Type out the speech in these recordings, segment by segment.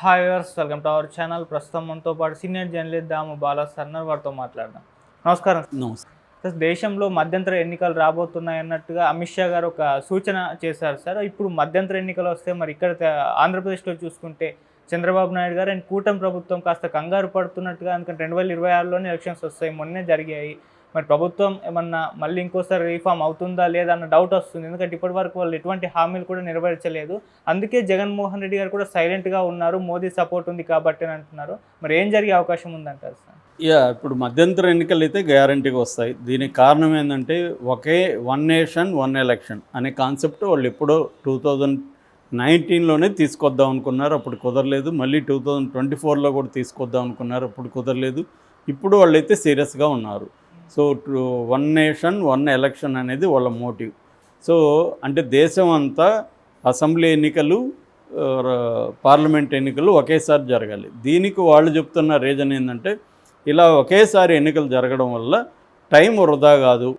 Hi viewers, welcome to our channel. ప్రస్తుతం మనతో పాటు సీనియర్ జర్నలిస్ట్ దాము బాలా సర్నర్ వారితో మాట్లాడదాం. నమస్కారం. నమస్తే. సార్, దేశంలో మధ్యంతర ఎన్నికలు రాబోతున్నాయి అన్నట్టుగా అమిత్ షా గారు ఒక సూచన చేశారు సార్. ఇప్పుడు మధ్యంతర ఎన్నికలు వస్తే మరి ఇక్కడ ఆంధ్రప్రదేశ్లో చూసుకుంటే చంద్రబాబు నాయుడు గారు అండ్ కూటమి ప్రభుత్వం కాస్త కంగారు పడుతున్నట్టుగా, ఎందుకంటే 2026లోనే ఎలక్షన్స్ వస్తాయి, మొన్నే జరిగాయి. మరి ప్రభుత్వం ఏమన్నా మళ్ళీ ఇంకోసారి రీఫామ్ అవుతుందా లేదా అన్న డౌట్ వస్తుంది. ఎందుకంటే ఇప్పటి వరకు వాళ్ళు ఎటువంటి హామీలు కూడా నెరవేర్చలేదు. అందుకే జగన్మోహన్ రెడ్డి గారు కూడా సైలెంట్గా ఉన్నారు, మోదీ సపోర్ట్ ఉంది కాబట్టి అని అంటున్నారు. మరి ఏం జరిగే అవకాశం ఉందంటారు సార్? ఇప్పుడు మధ్యంతర ఎన్నికలు అయితే గ్యారంటీగా వస్తాయి. దీనికి కారణం ఏంటంటే ఒకే వన్ నేషన్ వన్ ఎలక్షన్ అనే కాన్సెప్ట్ వాళ్ళు ఎప్పుడో 2019లోనే తీసుకొద్దాం అనుకున్నారు, అప్పుడు కుదరలేదు. మళ్ళీ 2024లో కూడా తీసుకొద్దాం అనుకున్నారు, అప్పుడు కుదరలేదు. ఇప్పుడు వాళ్ళైతే సీరియస్గా ఉన్నారు. So one nation one election అనేది వాళ్ళ మోటివ్. సో అంటే దేశం అంతా అసెంబ్లీ ఎన్నికలు, పార్లమెంట్ ఎన్నికలు ఒకేసారి జరగాలి. దీనికి వాళ్ళు చెప్తున్న రీజన్ ఏంటంటే, ఇలా ఒకేసారి ఎన్నికలు జరగడం వల్ల టైం వృధా కాదు,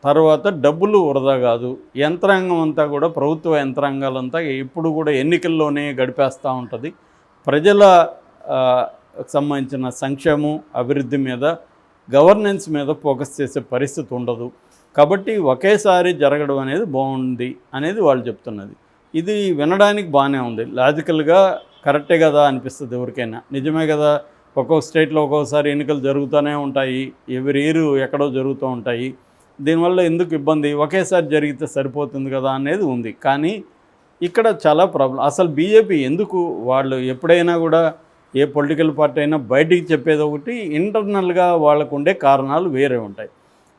తర్వాత డబ్బులు వృధా కాదు. యంత్రాంగం అంతా కూడా, ప్రభుత్వ యంత్రాంగాలంతా ఎప్పుడు కూడా ఎన్నికల్లోనే గడిపేస్తూ ఉంటుంది. ప్రజల సంబంధించిన సంక్షేమం, అభివృద్ధి మీద, గవర్నెన్స్ మీద ఫోకస్ చేసే పరిస్థితి ఉండదు. కాబట్టి ఒకేసారి జరగడం అనేది బాగుంది అనేది వాళ్ళు చెప్తున్నది. ఇది వినడానికి బాగానే ఉంది, లాజికల్గా కరెక్టే కదా అనిపిస్తుంది ఎవరికైనా. నిజమే కదా, ఒక్కొక్క స్టేట్లో ఒక్కొక్కసారి ఎన్నికలు జరుగుతూనే ఉంటాయి, ఎవరి ఇయర్ ఎక్కడో జరుగుతూ ఉంటాయి. దీనివల్ల ఎందుకు ఇబ్బంది, ఒకేసారి జరిగితే సరిపోతుంది కదా అనేది ఉంది. కానీ ఇక్కడ చాలా ప్రాబ్లం. అసలు బీజేపీ ఎందుకు, వాళ్ళు ఎప్పుడైనా కూడా ఏ పొలిటికల్ పార్టీ అయినా బయటికి చెప్పేది ఒకటి, ఇంటర్నల్గా వాళ్ళకు ఉండే కారణాలు వేరే ఉంటాయి.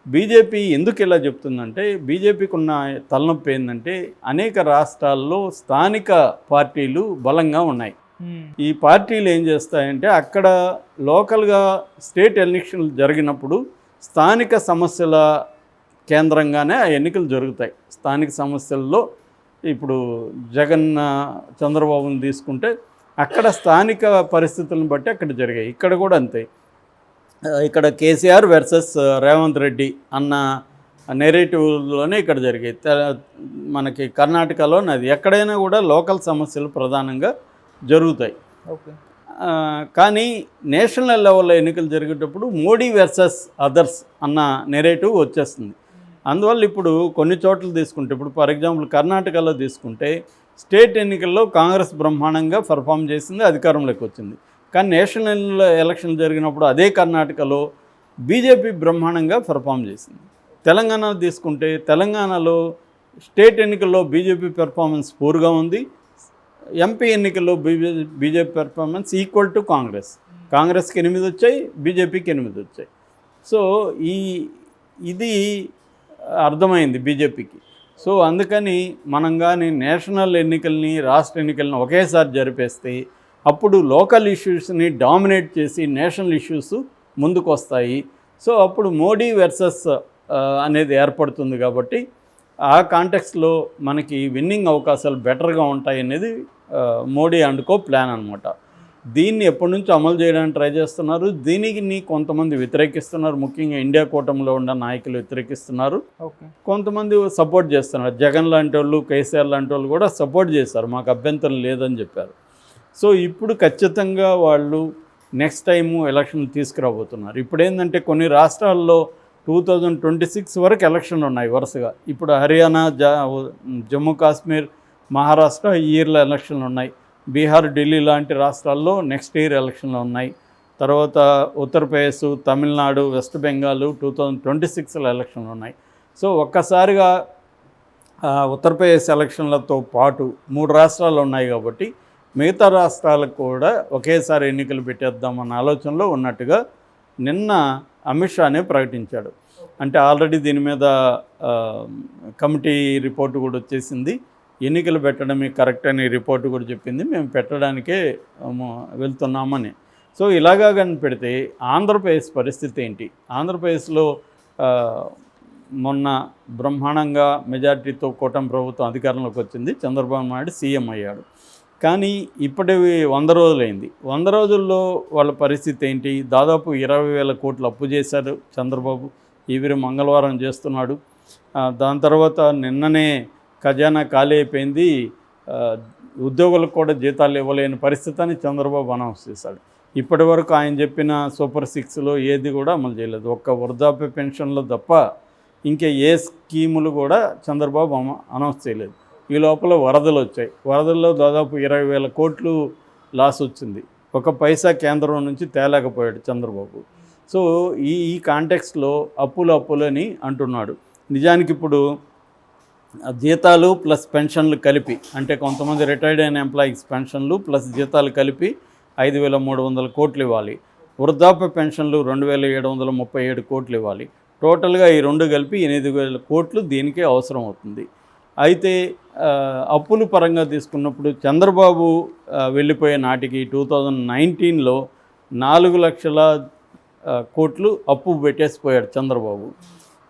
బీజేపీ ఎందుకు ఇలా చెప్తుందంటే, బీజేపీకి ఉన్న తలనొప్పి ఏంటంటే, అనేక రాష్ట్రాల్లో స్థానిక పార్టీలు బలంగా ఉన్నాయి. ఈ పార్టీలు ఏం చేస్తాయంటే, అక్కడ లోకల్గా స్టేట్ ఎలక్షన్లు జరిగినప్పుడు స్థానిక సమస్యల కేంద్రంగానే ఆ ఎన్నికలు జరుగుతాయి. స్థానిక సమస్యల్లో ఇప్పుడు చంద్రబాబుని తీసుకుంటే అక్కడ స్థానిక పరిస్థితులను బట్టి అక్కడ జరిగాయి. ఇక్కడ కూడా అంతే. ఇక్కడ కేసీఆర్ వర్సెస్ రేవంత్ రెడ్డి అన్న నెరేటివ్లోనే ఇక్కడ జరిగాయి. మనకి కర్ణాటకలో అది ఎక్కడైనా కూడా లోకల్ సమస్యలు ప్రధానంగా జరుగుతాయి. కానీ నేషనల్ లెవెల్లో ఎన్నికలు జరిగేటప్పుడు మోడీ వర్సెస్ అదర్స్ అన్న నెరేటివ్ వచ్చేస్తుంది. అందువల్ల ఇప్పుడు కొన్ని చోట్ల తీసుకుంటే, ఇప్పుడు ఫర్ ఎగ్జాంపుల్ కర్ణాటకలో తీసుకుంటే స్టేట్ ఎన్నికల్లో కాంగ్రెస్ బ్రహ్మాండంగా పర్ఫామ్ చేసింది, అధికారంలోకి వచ్చింది. కానీ నేషనల్ ఎలక్షన్ జరిగినప్పుడు అదే కర్ణాటకలో బీజేపీ బ్రహ్మాండంగా పర్ఫామ్ చేసింది. తెలంగాణ తీసుకుంటే తెలంగాణలో స్టేట్ ఎన్నికల్లో బీజేపీ పెర్ఫార్మెన్స్ పూర్గా ఉంది, ఎంపీ ఎన్నికల్లో బీజేపీ పెర్ఫార్మెన్స్ ఈక్వల్ టు కాంగ్రెస్కి 8 వచ్చాయి, బీజేపీకి 8 వచ్చాయి. సో ఇది అర్థమైంది బీజేపీకి. సో అందుకని మనం కానీ నేషనల్ ఎన్నికల్ని, రాష్ట్ర ఎన్నికల్ని ఒకేసారి జరిపేస్తే అప్పుడు లోకల్ ఇష్యూస్ని డామినేట్ చేసి నేషనల్ ఇష్యూస్ ముందుకు వస్తాయి. సో అప్పుడు మోడీ వర్సెస్ అనేది ఏర్పడుతుంది. కాబట్టి ఆ కాంటెక్స్లో మనకి విన్నింగ్ అవకాశాలు బెటర్గా ఉంటాయి అనేది మోడీ అండ్ కో ప్లాన్ అనమాట. దీన్ని ఎప్పటి నుంచో అమలు చేయడానికి ట్రై చేస్తున్నారు. దీనికి కొంతమంది వ్యతిరేకిస్తున్నారు, ముఖ్యంగా ఇండియా కూటమిలో ఉన్న నాయకులు వ్యతిరేకిస్తున్నారు. కొంతమంది సపోర్ట్ చేస్తున్నారు. జగన్ లాంటి వాళ్ళు, కేసీఆర్ లాంటి వాళ్ళు కూడా సపోర్ట్ చేశారు, మాకు అభ్యంతరం లేదని చెప్పారు. సో ఇప్పుడు ఖచ్చితంగా వాళ్ళు నెక్స్ట్ టైము ఎలక్షన్ తీసుకురాబోతున్నారు. ఇప్పుడు ఏంటంటే, కొన్ని రాష్ట్రాల్లో 2026 వరకు ఎలక్షన్లు ఉన్నాయి వరుసగా. ఇప్పుడు హర్యానా, జమ్మూ కాశ్మీర్, మహారాష్ట్ర ఈ ఇయర్లో ఎలక్షన్లు ఉన్నాయి. బీహార్, ఢిల్లీ లాంటి రాష్ట్రాల్లో నెక్స్ట్ ఇయర్ ఎలక్షన్లు ఉన్నాయి. తర్వాత ఉత్తరప్రదేశ్, తమిళనాడు, వెస్ట్ బెంగాల్ 2026లో ఎలక్షన్లు ఉన్నాయి. సో ఒక్కసారిగా ఉత్తరప్రదేశ్ ఎలక్షన్లతో పాటు 3 రాష్ట్రాలు ఉన్నాయి కాబట్టి మిగతా రాష్ట్రాలకు కూడా ఒకేసారి ఎన్నికలు పెట్టేద్దామన్న ఆలోచనలో ఉన్నట్టుగా నిన్న అమిత్ షానే ప్రకటించాడు. అంటే ఆల్రెడీ దీని మీద కమిటీ రిపోర్టు కూడా వచ్చేసింది. ఎన్నికలు పెట్టడమే కరెక్ట్ అని రిపోర్టు కూడా చెప్పింది, మేము పెట్టడానికే వెళ్తున్నామని. సో ఇలాగా కానీ పెడితే ఆంధ్రప్రదేశ్ పరిస్థితి ఏంటి? ఆంధ్రప్రదేశ్లో మొన్న బ్రహ్మాండంగా మెజార్టీతో కూటమి ప్రభుత్వం అధికారంలోకి వచ్చింది, చంద్రబాబు నాయుడు సీఎం అయ్యాడు. కానీ ఇప్పటివి 100 రోజులైంది. 100 రోజుల్లో వాళ్ళ పరిస్థితి ఏంటి? దాదాపు 20,000 కోట్లు అప్పు చేశారు చంద్రబాబు. ఈవిరి మంగళవారం చేస్తున్నాడు. దాని తర్వాత నిన్ననే ఖజానా ఖాళీ అయిపోయింది. ఉద్యోగులకు కూడా జీతాలు ఇవ్వలేని పరిస్థితి అని చంద్రబాబు అనౌన్స్ చేశాడు. ఇప్పటి వరకు ఆయన చెప్పిన సూపర్ సిక్స్లో ఏది కూడా అమలు చేయలేదు. ఒక్క వృద్ధాప్య పెన్షన్లో తప్ప ఇంకా ఏ స్కీములు కూడా చంద్రబాబు అనౌన్స్ చేయలేదు. ఈ లోపల వరదలు వచ్చాయి. వరదల్లో దాదాపు 20,000 కోట్లు లాస్ వచ్చింది. ఒక పైసా కేంద్రం నుంచి తేలేకపోయాడు చంద్రబాబు. సో ఈ కాంటెక్స్లో అప్పులని అంటున్నాడు. నిజానికి ఇప్పుడు జీతాలు ప్లస్ పెన్షన్లు కలిపి, అంటే కొంతమంది రిటైర్డ్ అయిన ఎంప్లాయీస్ పెన్షన్లు ప్లస్ జీతాలు కలిపి 5,300 కోట్లు ఇవ్వాలి. వృద్ధాప్య పెన్షన్లు 2,737 కోట్లు ఇవ్వాలి. టోటల్గా ఈ రెండు కలిపి 8,000 కోట్లు దీనికే అవసరం అవుతుంది. అయితే అప్పుల పరంగా తీసుకున్నప్పుడు చంద్రబాబు వెళ్ళిపోయే నాటికి 2019లో 4 లక్షల కోట్లు అప్పు పెట్టేసిపోయాడు చంద్రబాబు.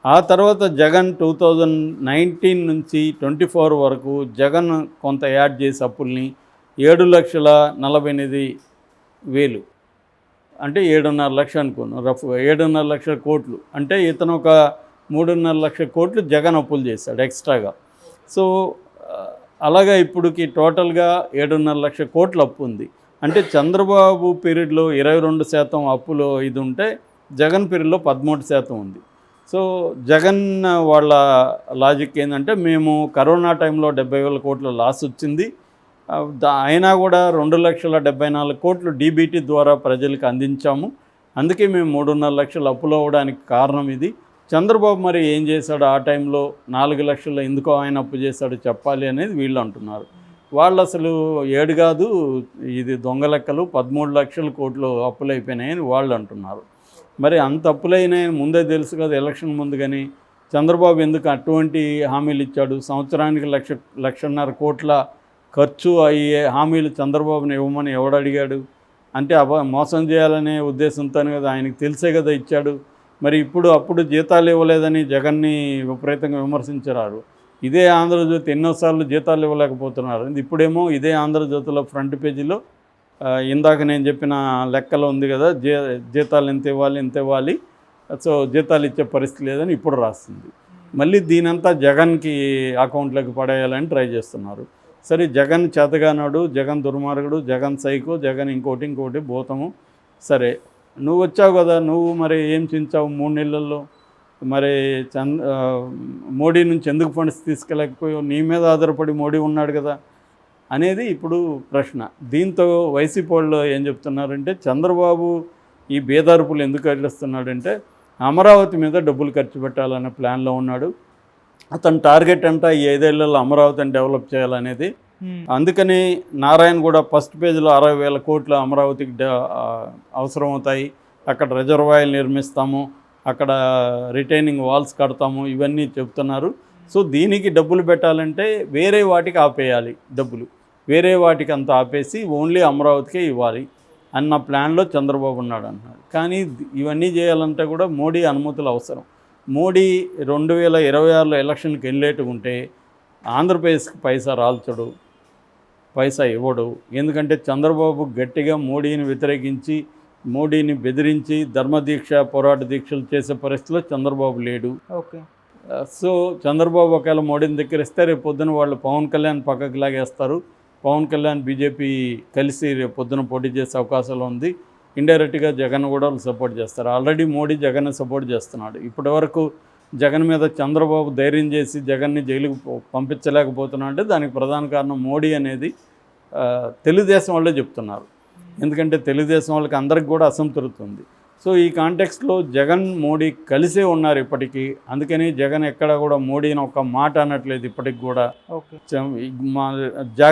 ఆ తర్వాత జగన్ 2019 నుంచి 24 వరకు జగన్ కొంత యాడ్ చేసి అప్పుల్ని 7,48,000, అంటే 7.5 లక్షలు అనుకున్నాం రఫ్గా, 7.5 లక్షల కోట్లు. అంటే ఇతను ఒక 3.5 లక్షల కోట్లు జగన్ అప్పులు చేశాడు ఎక్స్ట్రాగా. సో అలాగా ఇప్పుడుకి టోటల్గా 7.5 లక్షల కోట్ల అప్పు ఉంది. అంటే చంద్రబాబు పీరియడ్లో 22% అప్పులో ఇది ఉంటే జగన్ పీరియడ్లో 13% ఉంది. సో జగన్ వాళ్ళ లాజిక్ ఏంటంటే, మేము కరోనా టైంలో 70,000 కోట్ల లాస్ వచ్చింది, అయినా కూడా 2,74,00,000 కోట్లు డీబీటీ ద్వారా ప్రజలకు అందించాము, అందుకే మేము 3.5 లక్షలు అప్పులు అవ్వడానికి కారణం ఇది. చంద్రబాబు మరి ఏం చేశాడు ఆ టైంలో, 4 లక్షలు ఎందుకో ఆయన అప్పు చేశాడు చెప్పాలి అనేది వీళ్ళు అంటున్నారు. వాళ్ళు అసలు 7 కాదు ఇది దొంగ లెక్కలు, 13 లక్షల కోట్లు అప్పులు అయిపోయినాయని వాళ్ళు అంటున్నారు. మరి అంత అప్పులైనాయని ముందే తెలుసు కదా ఎలక్షన్ ముందు. కానీ చంద్రబాబు ఎందుకు అటువంటి హామీలు ఇచ్చాడు? సంవత్సరానికి 1,00,000 కోట్ల ఖర్చు అయ్యే హామీలు చంద్రబాబుని ఇవ్వమని ఎవడు అడిగాడు? అంటే మోసం చేయాలనే ఉద్దేశంతో కదా, ఆయనకు తెలిసే కదా ఇచ్చాడు. మరి అప్పుడు జీతాలు ఇవ్వలేదని జగన్ని విపరీతంగా విమర్శించారు. ఇదే ఆంధ్రజ్యోతి ఎన్నోసార్లు జీతాలు ఇవ్వలేకపోతున్నారు. ఇప్పుడేమో ఇదే ఆంధ్రజ్యోతిలో ఫ్రంట్ పేజీలో ఇందాక నేను చెప్పిన లెక్కలో ఉంది కదా, జీతాలు ఎంత ఇవ్వాలి, సో జీతాలు ఇచ్చే పరిస్థితి లేదని ఇప్పుడు రాస్తుంది. మళ్ళీ దీనంతా జగన్కి అకౌంట్లోకి పడేయాలని ట్రై చేస్తున్నారు. సరే, జగన్ చేతగానాడు, జగన్ దుర్మార్గుడు, జగన్ సైకో, జగన్ ఇంకోటి భూతము. సరే, నువ్వు వచ్చావు కదా, నువ్వు మరి ఏం చించావు 3 నెలల్లో? మరి మోడీ నుంచి ఎందుకు ఫండ్స్ తీసుకెళ్ళకపోయావు? నీ మీద ఆధారపడి మోడీ ఉన్నాడు కదా అనేది ఇప్పుడు ప్రశ్న. దీంతో వైసీపీ వాళ్ళు ఏం చెప్తున్నారంటే, చంద్రబాబు ఈ బేదార్పులు ఎందుకు వెళ్ళిస్తున్నాడంటే అమరావతి మీద డబ్బులు ఖర్చు పెట్టాలనే ప్లాన్లో ఉన్నాడు. అతని టార్గెట్ అంతా ఈ 5 ఏళ్లలో అమరావతిని డెవలప్ చేయాలనేది. అందుకని నారాయణ కూడా ఫస్ట్ పేజీలో 60,000 కోట్లు అమరావతికి అవసరం అవుతాయి, అక్కడ రిజర్వాయర్లు నిర్మిస్తాము, అక్కడ రిటైనింగ్ వాల్స్ కడతాము, ఇవన్నీ చెప్తున్నారు. సో దీనికి డబ్బులు పెట్టాలంటే వేరే వాటికి ఆపేయాలి, డబ్బులు వేరే వాటికి అంతా ఆపేసి ఓన్లీ అమరావతికే ఇవ్వాలి అన్న ప్లాన్లో చంద్రబాబు ఉన్నాడు అన్నాడు. కానీ ఇవన్నీ చేయాలంటే కూడా మోడీ అనుమతులు అవసరం. మోడీ 2026లో ఎలక్షన్కి వెళ్ళేట్టుగా ఉంటే ఆంధ్రప్రదేశ్కి పైసా రాల్చడు, పైసా ఇవ్వడు. ఎందుకంటే చంద్రబాబు గట్టిగా మోడీని వ్యతిరేకించి, మోడీని బెదిరించి ధర్మదీక్ష, పోరాట దీక్షలు చేసే పరిస్థితిలో చంద్రబాబు లేడు. ఓకే. సో చంద్రబాబు ఒకవేళ మోడీని దగ్గరిస్తే రేపు పొద్దున వాళ్ళు పవన్ కళ్యాణ్ పక్కకు లాగేస్తారు. పవన్ కళ్యాణ్ బీజేపీ కలిసి రేపు పొద్దున పోటీ చేసే అవకాశాలు ఉంది. ఇండైరెక్ట్గా జగన్ కూడా సపోర్ట్ చేస్తారు. ఆల్రెడీ మోడీ జగన్ సపోర్ట్ చేస్తున్నాడు. ఇప్పటివరకు జగన్ మీద చంద్రబాబు ధైర్యం చేసి జగన్ని జైలుకు పంపించలేకపోతున్నా అంటే దానికి ప్రధాన కారణం మోడీ అనేది తెలుగుదేశం వాళ్ళే చెప్తున్నారు. ఎందుకంటే తెలుగుదేశం వాళ్ళకి అందరికి కూడా అసంతృప్తి ఉంది. సో ఈ కాంటెక్స్ట్లో జగన్ మోడీ కలిసే ఉన్నారు ఇప్పటికీ. అందుకని జగన్ ఎక్కడ కూడా మోడీని ఒక మాట అనట్లేదు ఇప్పటికి కూడా. ఓకే.